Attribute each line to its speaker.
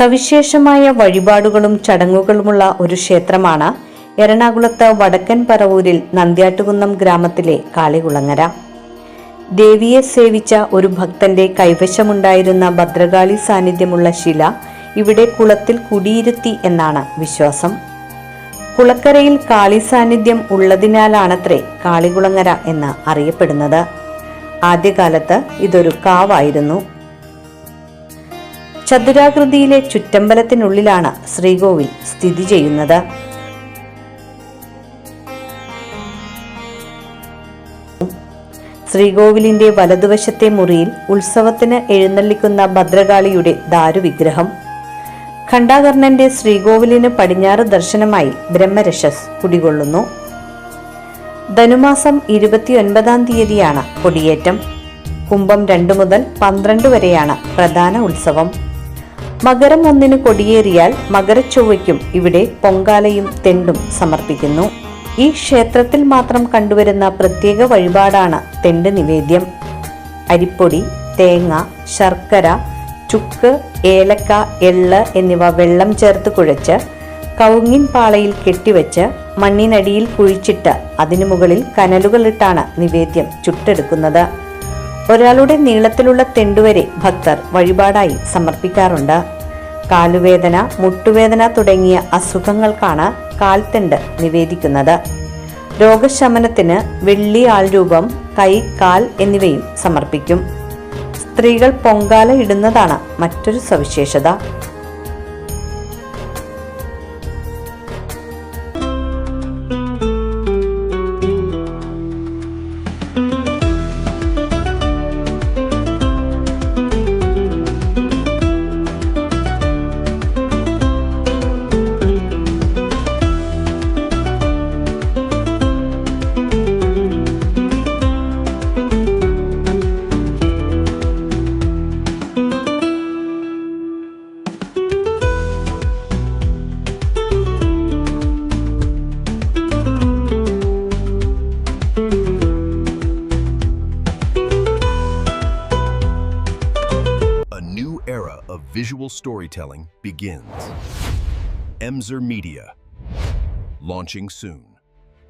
Speaker 1: സവിശേഷമായ വഴിപാടുകളും ചടങ്ങുകളുമുള്ള ഒരു ക്ഷേത്രമാണ് എറണാകുളത്ത് വടക്കൻ പറവൂരിൽ നന്ദ്യാട്ടുകുന്നം ഗ്രാമത്തിലെ കാളികുളങ്ങര. ദേവിയെ സേവിച്ച ഒരു ഭക്തന്റെ കൈവശമുണ്ടായിരുന്ന ഭദ്രകാളി സാന്നിധ്യമുള്ള ശില ഇവിടെ കുളത്തിൽ കുടിയിരുത്തി എന്നാണ് വിശ്വാസം. കുളക്കരയിൽ കാളി സാന്നിധ്യം ഉള്ളതിനാലാണത്രേ കാളികുളങ്ങര എന്ന് അറിയപ്പെടുന്നത്. ആദ്യകാലത്ത് ഇതൊരു കാവായിരുന്നു. ചതുരാകൃതിയിലെ ചുറ്റമ്പലത്തിനുള്ളിലാണ് ശ്രീകോവിൽ സ്ഥിതി ചെയ്യുന്നത്. ശ്രീകോവിലിന്റെ വലതുവശത്തെ മുറിയിൽ ഉത്സവത്തിന് എഴുന്നള്ളിക്കുന്ന ഭദ്രകാളിയുടെ ദാരുവിഗ്രഹം. ഖണ്ഡാകർണന്റെ ശ്രീകോവിലിന് പടിഞ്ഞാറ് ദർശനമായി ബ്രഹ്മരക്ഷസ് കുടികൊള്ളുന്നു. ധനുമാസം 29-ാം തീയതിയാണ് കൊടിയേറ്റം. കുംഭം 2 മുതൽ 12 വരെയാണ് പ്രധാന ഉത്സവം. മകരം 1-ന് കൊടിയേറിയാൽ മകരച്ചൊവ്വയ്ക്കും ഇവിടെ പൊങ്കാലയും തെണ്ടും സമർപ്പിക്കുന്നു. ഈ ക്ഷേത്രത്തിൽ മാത്രം കണ്ടുവരുന്ന പ്രത്യേക വഴിപാടാണ് തെണ്ട് നിവേദ്യം. അരിപ്പൊടി, തേങ്ങ, ശർക്കര, ചുക്ക്, ഏലക്ക, എള്ള് എന്നിവ വെള്ളം ചേർത്ത് കുഴച്ച് കവുങ്ങിൻ പാളയിൽ കെട്ടിവെച്ച് മണ്ണിനടിയിൽ കുഴിച്ചിട്ട് അതിനു മുകളിൽ കനലുകളിട്ടാണ് നിവേദ്യം ചുട്ടെടുക്കുന്നത്. ഒരാളുടെ നീളത്തിലുള്ള തെണ്ടുവരെ ഭക്തർ വഴിപാടായി സമർപ്പിക്കാറുണ്ട്. കാലുവേദന, മുട്ടുവേദന തുടങ്ങിയ അസുഖങ്ങൾക്കാണ് കാൽത്തെണ്ട് നിവേദിക്കുന്നത്. രോഗശമനത്തിന് വെള്ളി ആൾരൂപം, കൈ, കാൽ എന്നിവയും സമർപ്പിക്കും. സ്ത്രീകൾ പൊങ്കാല ഇടുന്നതാണ് മറ്റൊരു സവിശേഷത.
Speaker 2: Era of visual storytelling begins. Emser Media, launching soon.